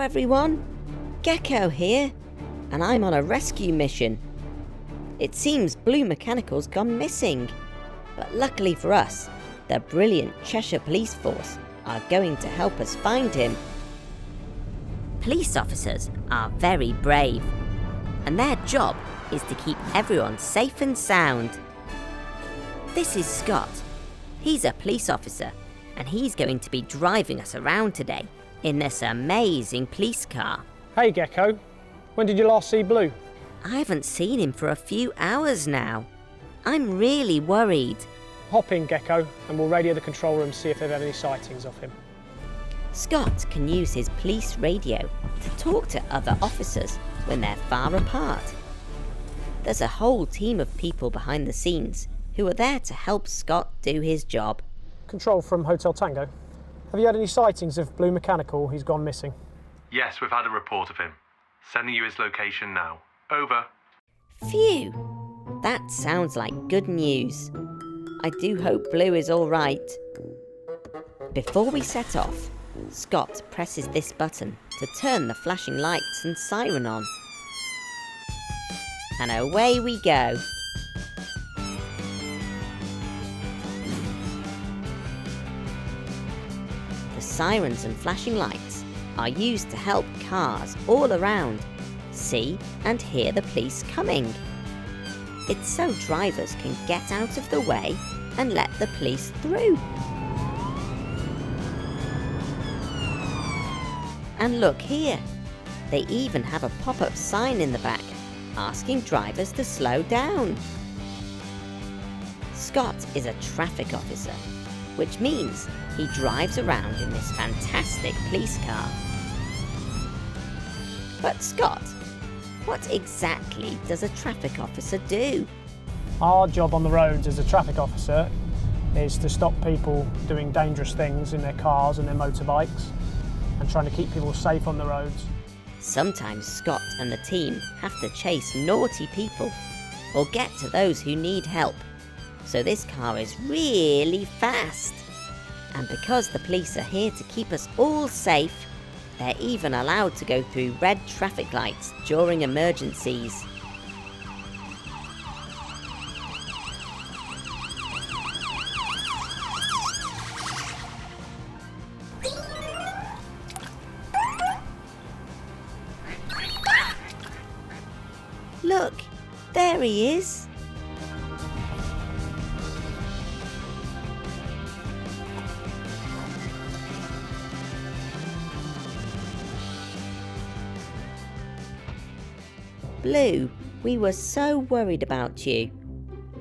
everyone, Gecko here, and I'm on a rescue mission. It seems Blue Mechanical's gone missing, but luckily for us, the brilliant Cheshire Police Force are going to help us find him. Police officers are very brave, and their job is to keep everyone safe and sound. This is Scott. He's a police officer, and he's going to be driving us around today in this amazing police car. Hey Gecko, when did you last see Blue? I haven't seen him for a few hours now. I'm really worried. Hop in, Gecko, and we'll radio the control room to see if they've had any sightings of him. Scott can use his police radio to talk to other officers when they're far apart. There's a whole team of people behind the scenes who are there to help Scott do his job. Control from Hotel Tango. Have you had any sightings of Blue Mechanical? He's gone missing. Yes, we've had a report of him. Sending you his location now. Over. Phew! That sounds like good news. I do hope Blue is all right. Before we set off, Scott presses this button to turn the flashing lights and siren on. And away we go. The sirens and flashing lights are used to help cars all around see and hear the police coming. It's so drivers can get out of the way and let the police through. And look here, they even have a pop-up sign in the back asking drivers to slow down. Scott is a traffic officer, which means he drives around in this fantastic police car. But Scott, what exactly does a traffic officer do? Our job on the roads as a traffic officer is to stop people doing dangerous things in their cars and their motorbikes and trying to keep people safe on the roads. Sometimes Scott and the team have to chase naughty people or get to those who need help. So this car is really fast. And because the police are here to keep us all safe, they're even allowed to go through red traffic lights during emergencies. Look, there he is. Blue, we were so worried about you.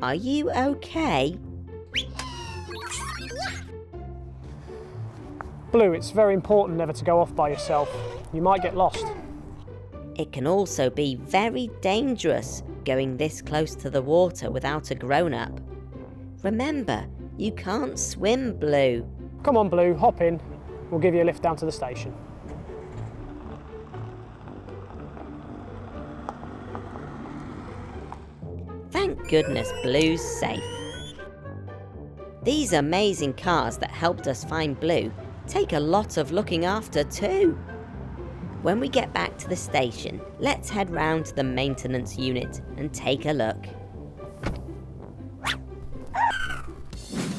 Are you okay? Blue, it's very important never to go off by yourself. You might get lost. It can also be very dangerous going this close to the water without a grown-up. Remember, you can't swim, Blue. Come on, Blue, hop in. We'll give you a lift down to the station. Thank goodness Blue's safe. These amazing cars that helped us find Blue take a lot of looking after too. When we get back to the station, let's head round to the maintenance unit and take a look.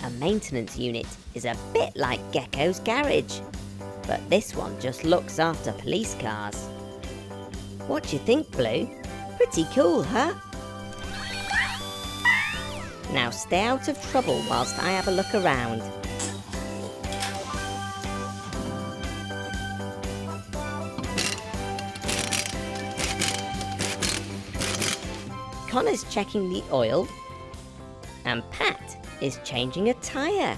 A maintenance unit is a bit like Gecko's garage, but this one just looks after police cars. What do you think, Blue? Pretty cool, huh? Now stay out of trouble whilst I have a look around. Connor's checking the oil, and Pat is changing a tyre.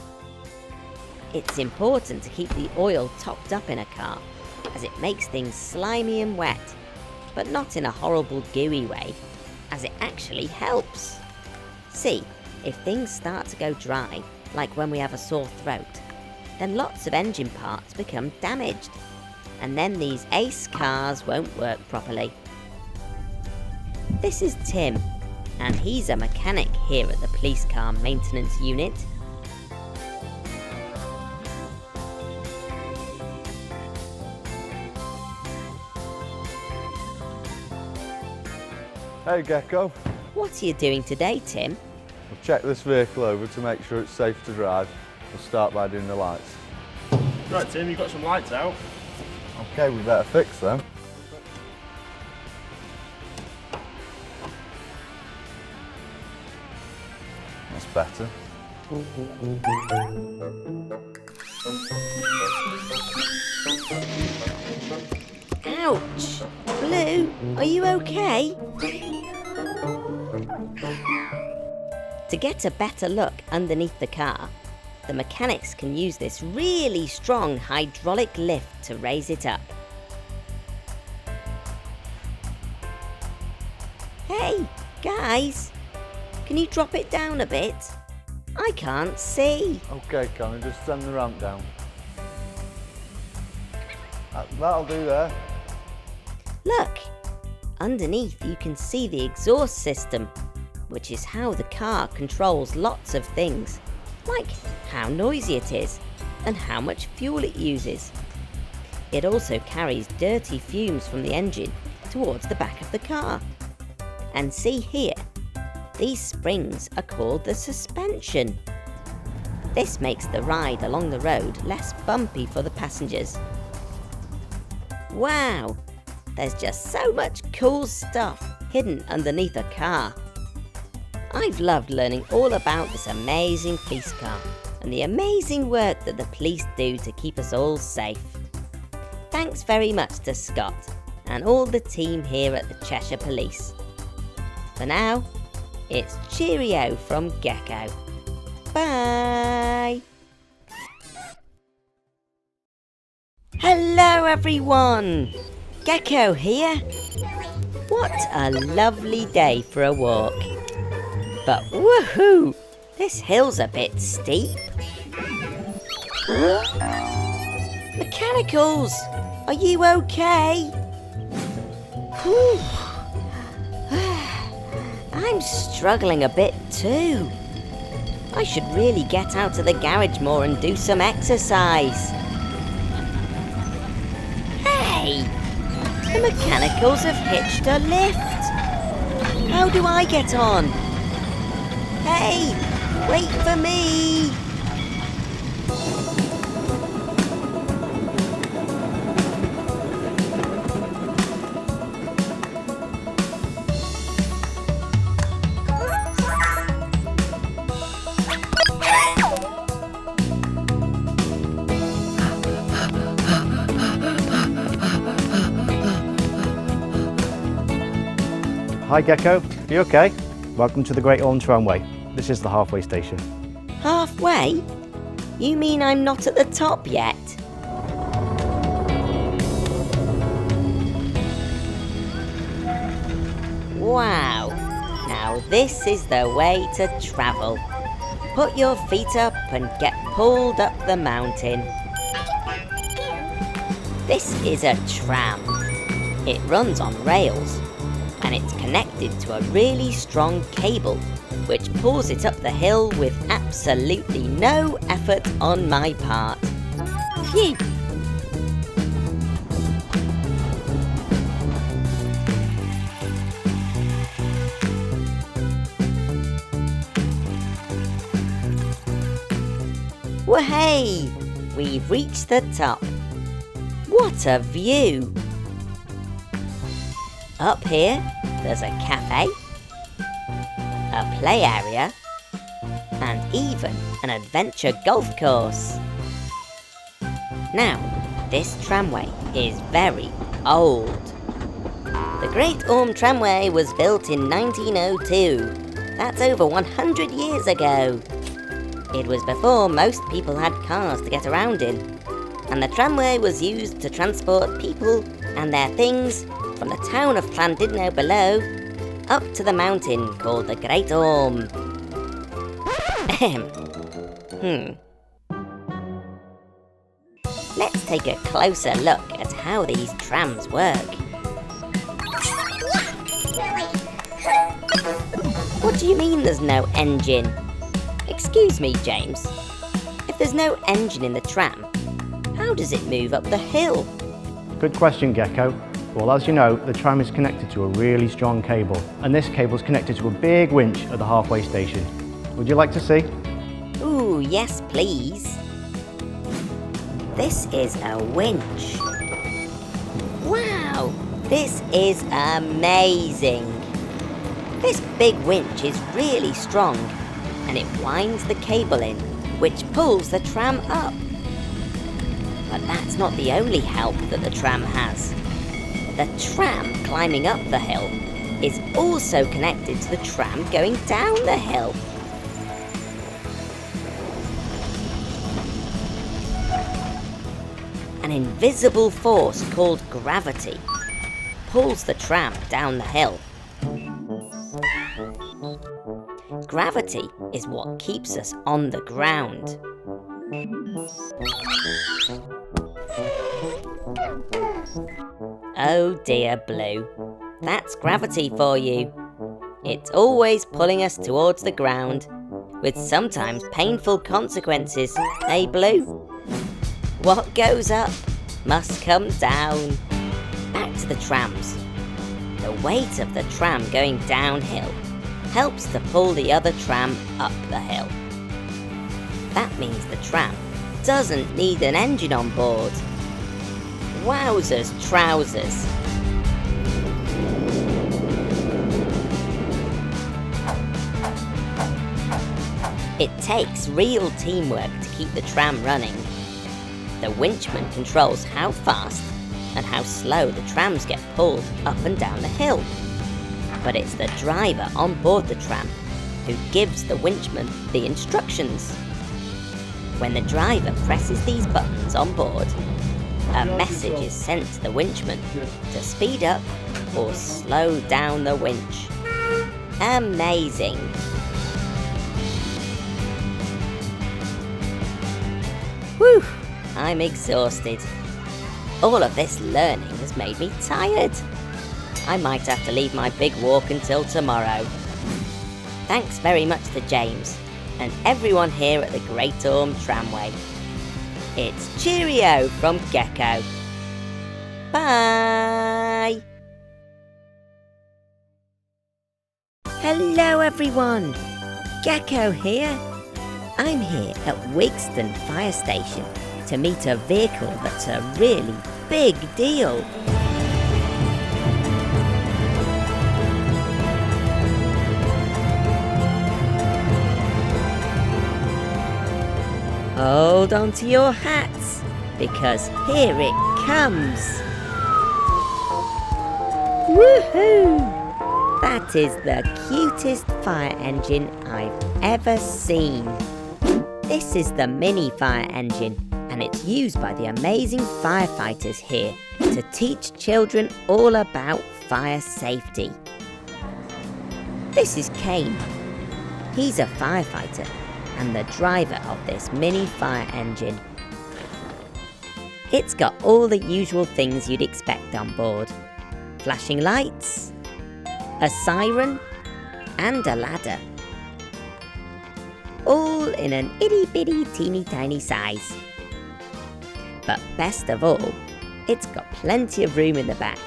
It's important to keep the oil topped up in a car, as it makes things slimy and wet, but not in a horrible gooey way, as it actually helps. See, if things start to go dry, like when we have a sore throat, then lots of engine parts become damaged, and then these ace cars won't work properly. This is Tim, and he's a mechanic here at the police car maintenance unit. Hey Gecko, What are you doing today, Tim? I've checked this vehicle over to make sure it's safe to drive. We'll start by doing the lights. Right Tim, you've got some lights out. Okay, we better fix them. That's better. Ouch! Blue, are you okay? To get a better look underneath the car, the mechanics can use this really strong hydraulic lift to raise it up. Hey, guys, can you drop it down a bit? I can't see. Okay, Connor, just send the ramp down. That'll do there. Look, underneath you can see the exhaust system, which is how the car controls lots of things, like how noisy it is and how much fuel it uses. It also carries dirty fumes from the engine towards the back of the car. And see here, these springs are called the suspension. This makes the ride along the road less bumpy for the passengers. Wow, there's just so much cool stuff hidden underneath a car. I've loved learning all about this amazing police car and the amazing work that the police do to keep us all safe. Thanks very much to Scott and all the team here at the Cheshire Police. For now, it's cheerio from Gecko. Bye! Hello everyone! Gecko here. What a lovely day for a walk. But woohoo! This hill's a bit steep. Mechanicals! Are you okay? Whew. I'm struggling a bit too. I should really get out to the garage more and do some exercise. Hey! The mechanicals have hitched a lift. How do I get on? Hey! Wait for me! Hi Gecko, you okay? Welcome to the Great Orme Tramway. This is the halfway station. Halfway? You mean I'm not at the top yet? Wow, now this is the way to travel. Put your feet up and get pulled up the mountain. This is a tram. It runs on rails and it's connected to a really strong cable which pulls it up the hill with absolutely no effort on my part. Phew! Wahey! We've reached the top. What a view! Up here, there's a cafe, a play area, and even an adventure golf course. Now, this tramway is very old. The Great Orme Tramway was built in 1902. That's over 100 years ago. It was before most people had cars to get around in, and the tramway was used to transport people and their things from the town of Llandudno below up to the mountain called the Great Orme. Let's take a closer look at how these trams work. What do you mean there's no engine? Excuse me, James. If there's no engine in the tram, how does it move up the hill? Good question, Gecko. Well, as you know, the tram is connected to a really strong cable, and this cable is connected to a big winch at the halfway station. Would you like to see? Ooh, yes please. This is a winch. Wow, this is amazing. This big winch is really strong, and it winds the cable in, which pulls the tram up. But that's not the only help that the tram has. The tram climbing up the hill is also connected to the tram going down the hill. An invisible force called gravity pulls the tram down the hill. Gravity is what keeps us on the ground. Oh dear, Blue. That's gravity for you. It's always pulling us towards the ground, with sometimes painful consequences, eh, Blue? What goes up must come down. Back to the trams. The weight of the tram going downhill helps to pull the other tram up the hill. That means the tram doesn't need an engine on board. Wowzers trousers. It takes real teamwork to keep the tram running. The winchman controls how fast and how slow the trams get pulled up and down the hill. But it's the driver on board the tram who gives the winchman the instructions. When the driver presses these buttons on board, a message is sent to the winchman to speed up or slow down the winch. Amazing! Whew, I'm exhausted. All of this learning has made me tired. I might have to leave my big walk until tomorrow. Thanks very much to James and everyone here at the Great Orme Tramway. It's cheerio from Gecko. Bye! Hello everyone! Gecko here. I'm here at Wigston Fire Station to meet a vehicle that's a really big deal. Hold on to your hats, because here it comes. Woohoo! That is the cutest fire engine I've ever seen. This is the mini fire engine, and it's used by the amazing firefighters here to teach children all about fire safety. This is Kane. He's a firefighter and the driver of this mini fire engine. It's got all the usual things you'd expect on board. Flashing lights, a siren, and a ladder. All in an itty-bitty teeny-tiny size. But best of all, it's got plenty of room in the back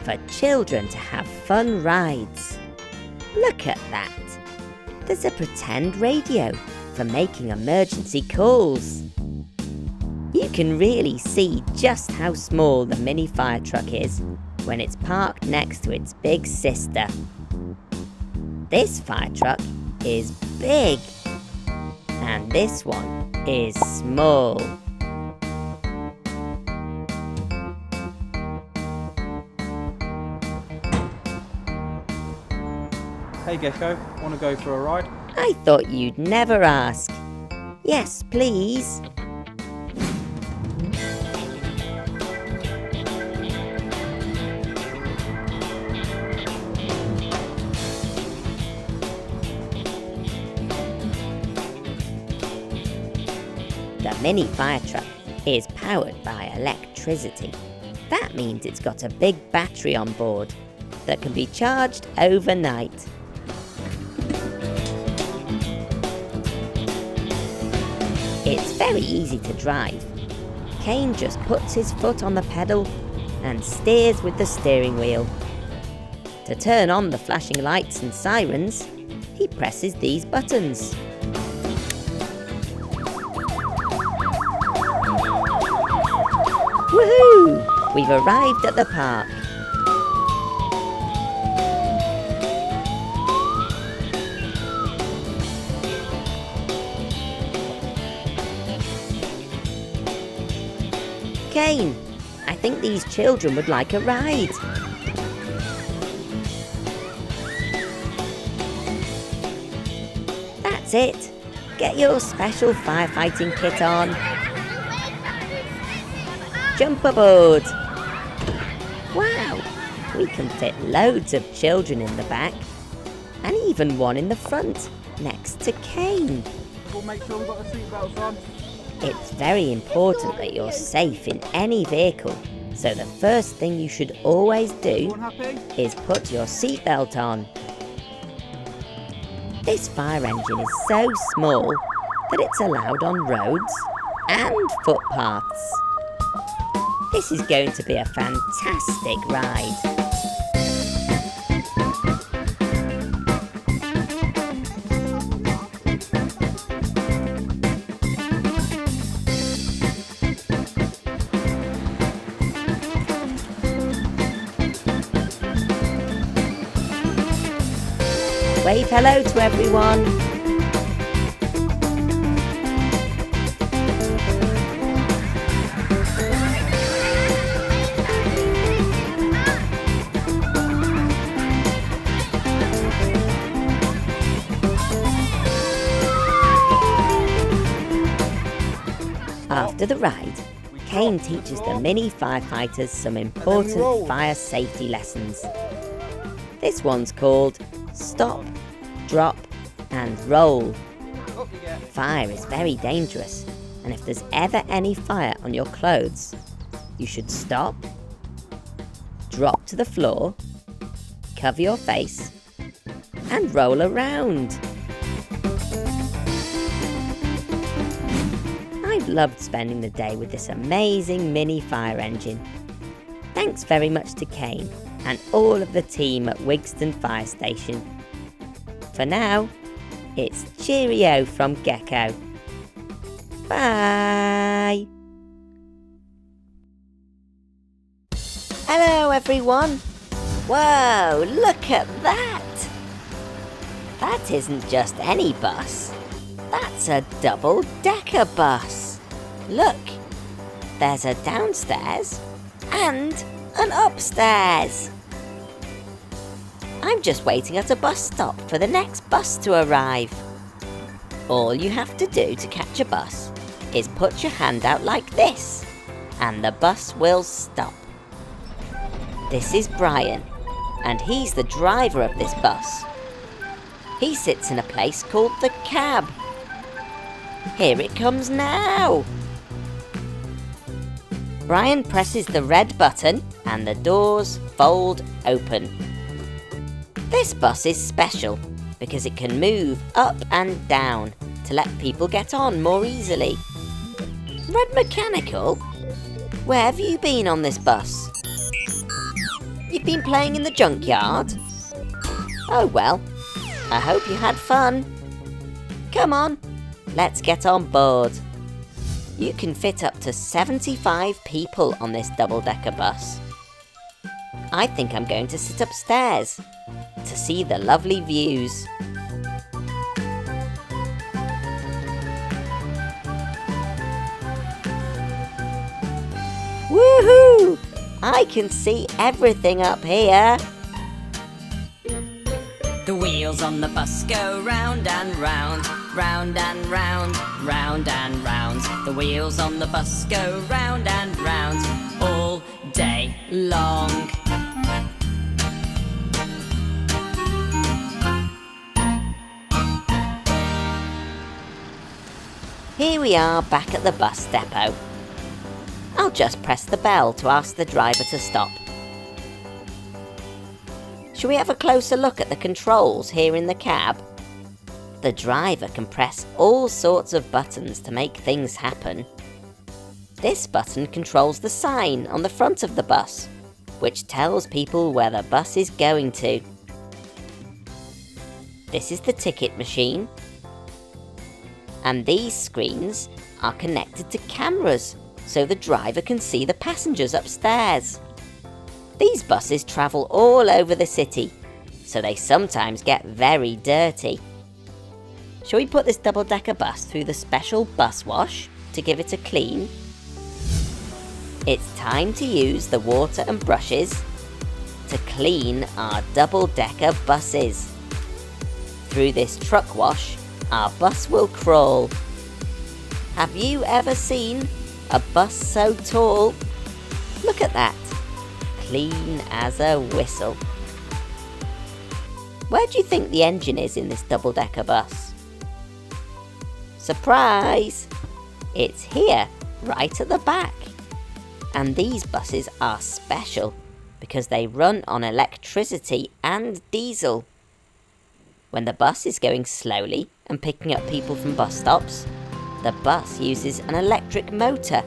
for children to have fun rides. Look at that! There's a pretend radio for making emergency calls. You can really see just how small the mini fire truck is when it's parked next to its big sister. This fire truck is big, and this one is small. Hey Gecko, want to go for a ride? I thought you'd never ask. Yes, please. The mini fire truck is powered by electricity. That means it's got a big battery on board that can be charged overnight. It's very easy to drive. Kane just puts his foot on the pedal and steers with the steering wheel. To turn on the flashing lights and sirens, he presses these buttons. Woohoo! We've arrived at the park. Kane, I think these children would like a ride. That's it. Get your special firefighting kit on. Jump aboard. Wow, we can fit loads of children in the back, and even one in the front, next to Kane. We'll make sure we've got the seatbelts on. It's very important that you're safe in any vehicle, so the first thing you should always do Everyone happy? is put your seatbelt on. This fire engine is so small that it's allowed on roads and footpaths. This is going to be a fantastic ride. Wave hello to everyone. After the ride, Kane teaches the mini firefighters some important fire safety lessons. This one's called Stop, Drop and Roll. Fire is very dangerous, and if there's ever any fire on your clothes, you should stop, drop to the floor, cover your face, and roll around. I've loved spending the day with this amazing mini fire engine. Thanks very much to Kane and all of the team at Wigston Fire Station. For now, it's cheerio from Gecko. Bye! Hello everyone! Whoa, look at that! That isn't just any bus. That's a double-decker bus. Look, there's a downstairs and an upstairs. I'm just waiting at a bus stop for the next bus to arrive. All you have to do to catch a bus is put your hand out like this, and the bus will stop. This is Brian, and he's the driver of this bus. He sits in a place called the cab. Here it comes now. Brian presses the red button and the doors fold open. This bus is special because it can move up and down to let people get on more easily. Red Mechanical? Where have you been on this bus? You've been playing in the junkyard? Oh well, I hope you had fun. Come on, let's get on board. You can fit up to 75 people on this double-decker bus. I think I'm going to sit upstairs to see the lovely views. Woohoo! I can see everything up here. The wheels on the bus go round and round, round and round, round and round. The wheels on the bus go round and round all day long. Here we are back at the bus depot. I'll just press the bell to ask the driver to stop. Shall we have a closer look at the controls here in the cab? The driver can press all sorts of buttons to make things happen. This button controls the sign on the front of the bus, which tells people where the bus is going to. This is the ticket machine. And these screens are connected to cameras, so the driver can see the passengers upstairs. These buses travel all over the city, so they sometimes get very dirty. Shall we put this double-decker bus through the special bus wash to give it a clean? It's time to use the water and brushes to clean our double-decker buses. Through this truck wash, our bus will crawl. Have you ever seen a bus so tall? Look at that, clean as a whistle. Where do you think the engine is in this double-decker bus? Surprise! It's here, right at the back. And these buses are special because they run on electricity and diesel. When the bus is going slowly and picking up people from bus stops, the bus uses an electric motor.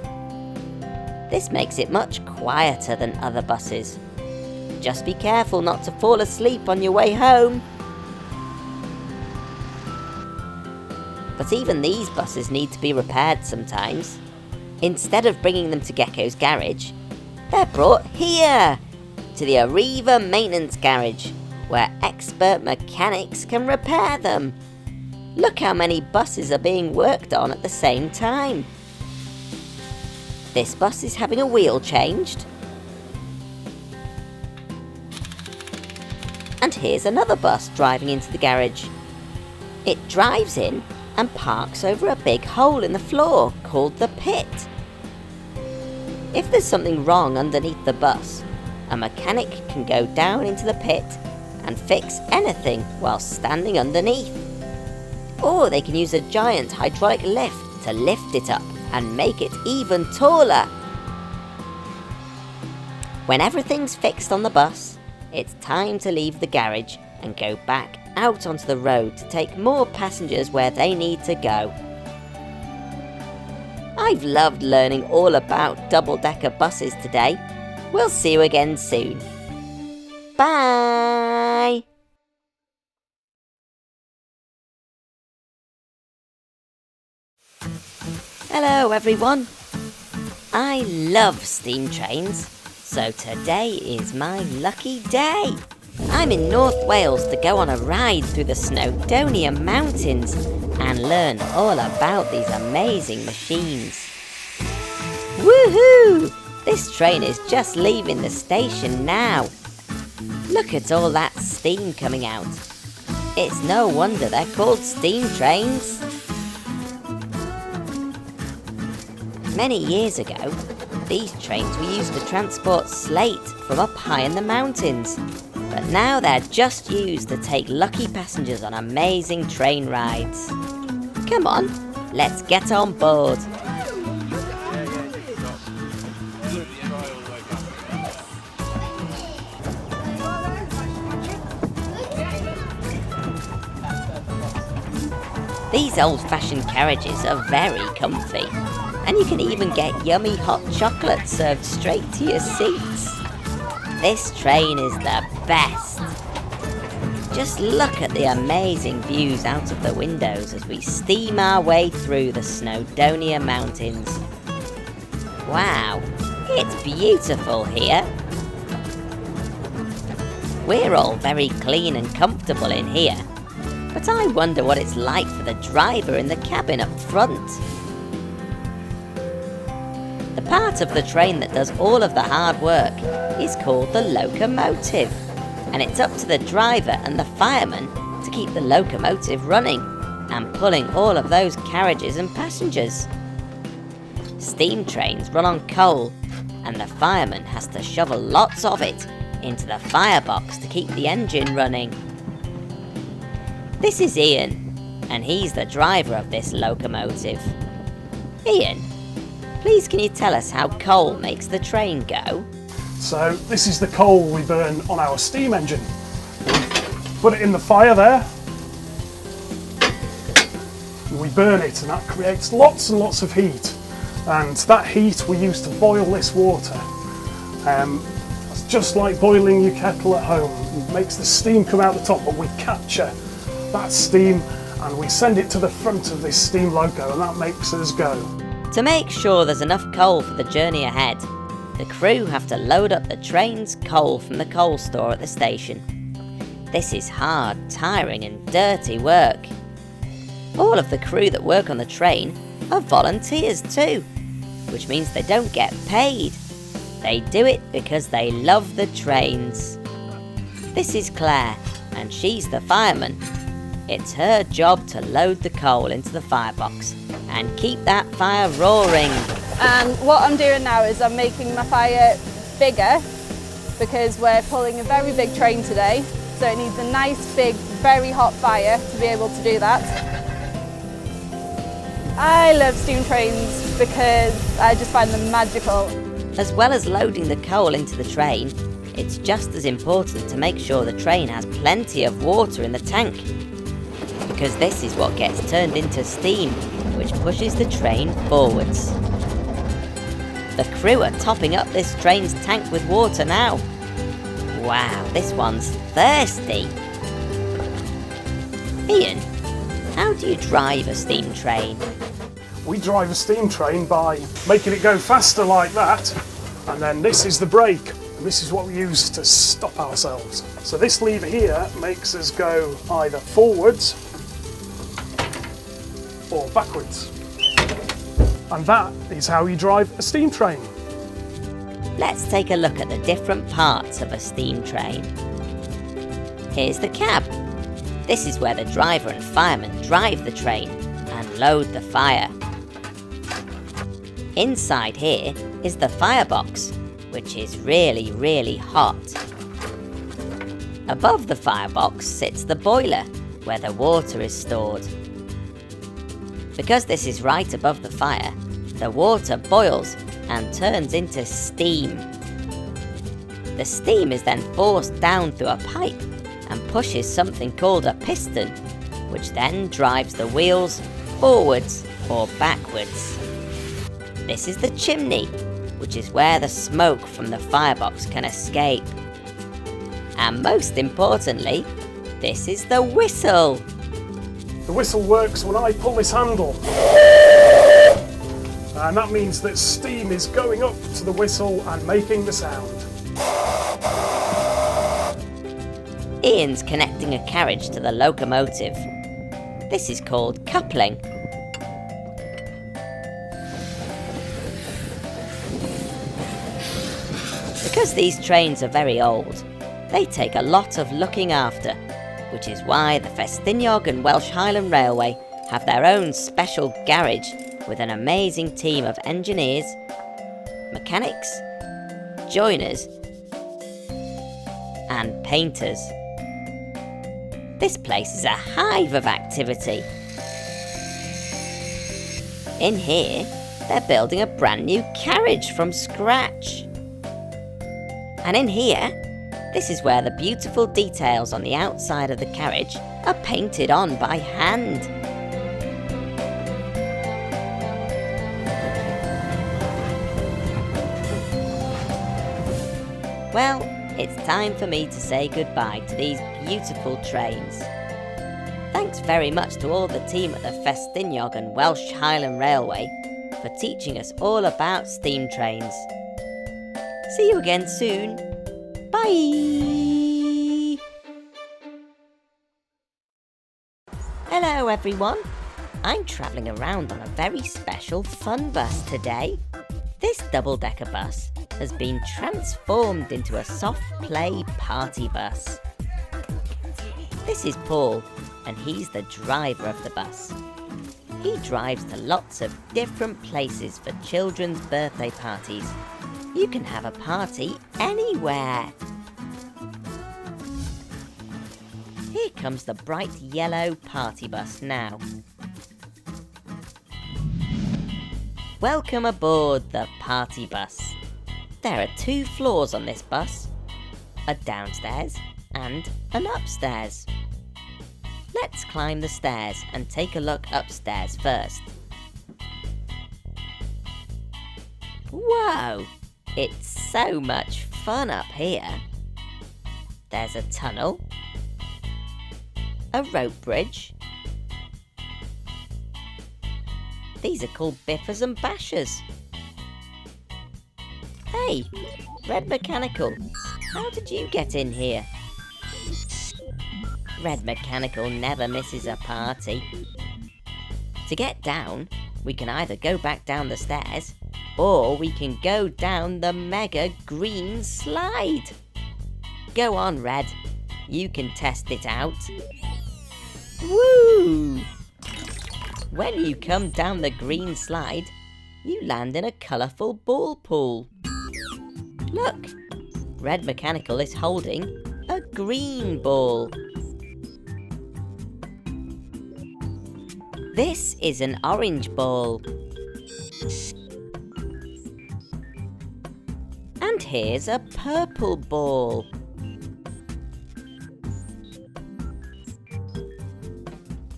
This makes it much quieter than other buses. Just be careful not to fall asleep on your way home. But even these buses need to be repaired sometimes. Instead of bringing them to Gecko's garage, they're brought here, to the Arriva Maintenance Garage, where expert mechanics can repair them. Look how many buses are being worked on at the same time. This bus is having a wheel changed. And here's another bus driving into the garage. It drives in and parks over a big hole in the floor called the pit. If there's something wrong underneath the bus, a mechanic can go down into the pit and fix anything while standing underneath. Or they can use a giant hydraulic lift to lift it up and make it even taller. When everything's fixed on the bus, it's time to leave the garage and go back out onto the road to take more passengers where they need to go. I've loved learning all about double-decker buses today. We'll see you again soon. Bye! Hello everyone. I love steam trains, so today is my lucky day. I'm in North Wales to go on a ride through the Snowdonia Mountains and learn all about these amazing machines. Woohoo! This train is just leaving the station now. Look at all that steam coming out. It's no wonder they're called steam trains. Many years ago, these trains were used to transport slate from up high in the mountains. But now they're just used to take lucky passengers on amazing train rides. Come on, let's get on board. These old-fashioned carriages are very comfy, and you can even get yummy hot chocolate served straight to your seats. This train is the best. Just look at the amazing views out of the windows as we steam our way through the Snowdonia Mountains. Wow, it's beautiful here. We're all very clean and comfortable in here, but I wonder what it's like for the driver in the cabin up front. The part of the train that does all of the hard work is called the locomotive, and it's up to the driver and the fireman to keep the locomotive running and pulling all of those carriages and passengers. Steam trains run on coal, and the fireman has to shovel lots of it into the firebox to keep the engine running. This is Ian, and he's the driver of this locomotive. Ian, please can you tell us how coal makes the train go? So this is the coal we burn on our steam engine. Put it in the fire there. And we burn it, and that creates lots and lots of heat. and that heat we use to boil this water. It's just like boiling your kettle at home. It makes the steam come out the top, but we capture that steam and we send it to the front of this steam loco, and that makes us go. To make sure there's enough coal for the journey ahead, the crew have to load up the train's coal from the coal store at the station. This is hard, tiring and dirty work. All of the crew that work on the train are volunteers too, which means they don't get paid. They do it because they love the trains. This is Claire, and she's the fireman. It's her job to load the coal into the firebox and keep that fire roaring. And what I'm doing now is I'm making my fire bigger because we're pulling a very big train today, so it needs a nice big, very hot fire to be able to do that. I love steam trains because I just find them magical. As well as loading the coal into the train, it's just as important to make sure the train has plenty of water in the tank, because this is what gets turned into steam, which pushes the train forwards. The crew are topping up this train's tank with water now. Wow, this one's thirsty. Ian, how do you drive a steam train? We drive a steam train by making it go faster like that, and then this is the brake, and this is what we use to stop ourselves. So this lever here makes us go either forwards or backwards. And that is how you drive a steam train. Let's take a look at the different parts of a steam train. Here's the cab. This is where the driver and fireman drive the train and load the fire. Inside here is the firebox, which is really, really hot. Above the firebox sits the boiler, where the water is stored. Because this is right above the fire, the water boils and turns into steam. The steam is then forced down through a pipe and pushes something called a piston, which then drives the wheels forwards or backwards. This is the chimney, which is where the smoke from the firebox can escape. And most importantly, this is the whistle. The whistle works when I pull this handle. And that means that steam is going up to the whistle and making the sound. Ian's connecting a carriage to the locomotive. This is called coupling. Because these trains are very old, they take a lot of looking after, which is why the Festiniog and Welsh Highland Railway have their own special garage with an amazing team of engineers, mechanics, joiners, and painters. This place is a hive of activity. In here, they're building a brand new carriage from scratch. And in here, this is where the beautiful details on the outside of the carriage are painted on by hand. Well, it's time for me to say goodbye to these beautiful trains. Thanks very much to all the team at the Festiniog and Welsh Highland Railway for teaching us all about steam trains. See you again soon. Bye! Hello everyone. I'm travelling around on a very special fun bus today. This double-decker bus has been transformed into a soft play party bus. This is Paul, and he's the driver of the bus. He drives to lots of different places for children's birthday parties. You can have a party anywhere. Here comes the bright yellow party bus now. Welcome aboard the party bus. There are 2 floors on this bus, a downstairs and an upstairs. Let's climb the stairs and take a look upstairs first. Whoa! It's so much fun up here. There's a tunnel, a rope bridge. These are called biffers and bashers. Hey, Red Mechanical, how did you get in here? Red Mechanical never misses a party. To get down, we can either go back down the stairs, or we can go down the mega green slide. Go on, Red, you can test it out. Woo! When you come down the green slide, you land in a colourful ball pool. Look, Red Mechanical is holding a green ball. This is an orange ball. And here's a purple ball.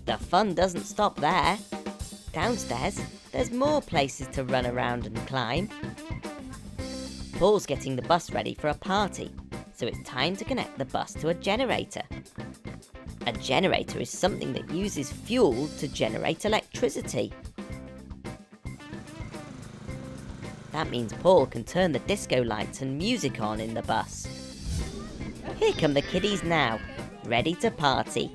The fun doesn't stop there. Downstairs, there's more places to run around and climb. Paul's getting the bus ready for a party, so it's time to connect the bus to a generator. A generator is something that uses fuel to generate electricity. That means Paul can turn the disco lights and music on in the bus. Here come the kiddies now, ready to party.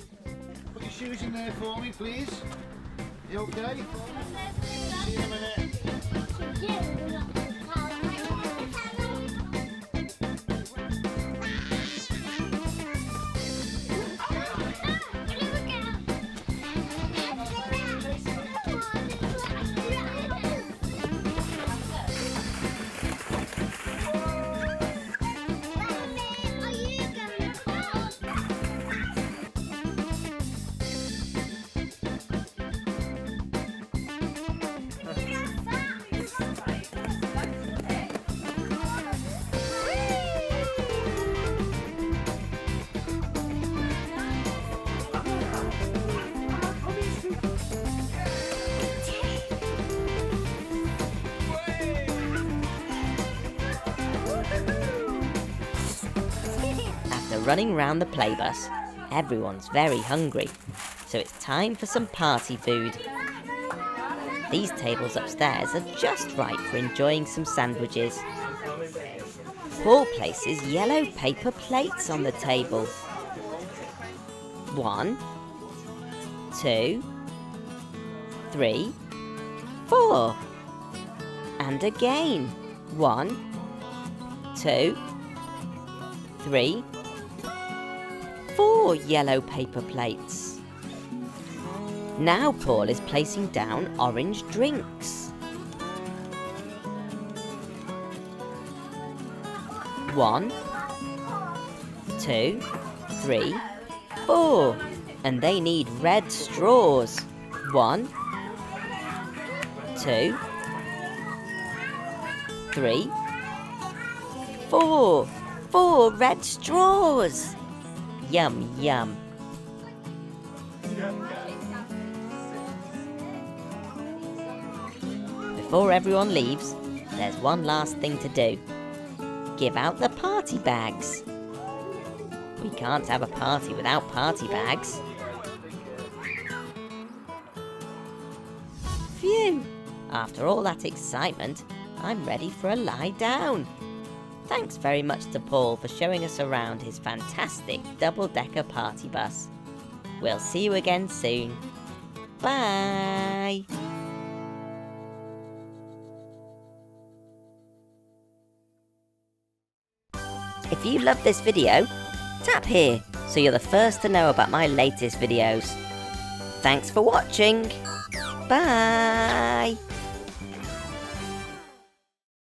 Put your shoes in there for me, please. You okay? See you in a minute. Running round the playbus, everyone's very hungry, so it's time for some party food. These tables upstairs are just right for enjoying some sandwiches. Paul places yellow paper plates on the table. 1, 2, 3, 4. And again. 1, 2, 3, 4 yellow paper plates. Now Paul is placing down orange drinks. 1, 2, 3, 4. And they need red straws. 1, 2, 3, 4. 4 red straws. Yum, yum. Before everyone leaves, there's one last thing to do. Give out the party bags. We can't have a party without party bags. Phew! After all that excitement, I'm ready for a lie down. Thanks very much to Paul for showing us around his fantastic double-decker party bus. We'll see you again soon. Bye! If you love this video, tap here so you're the first to know about my latest videos. Thanks for watching. Bye!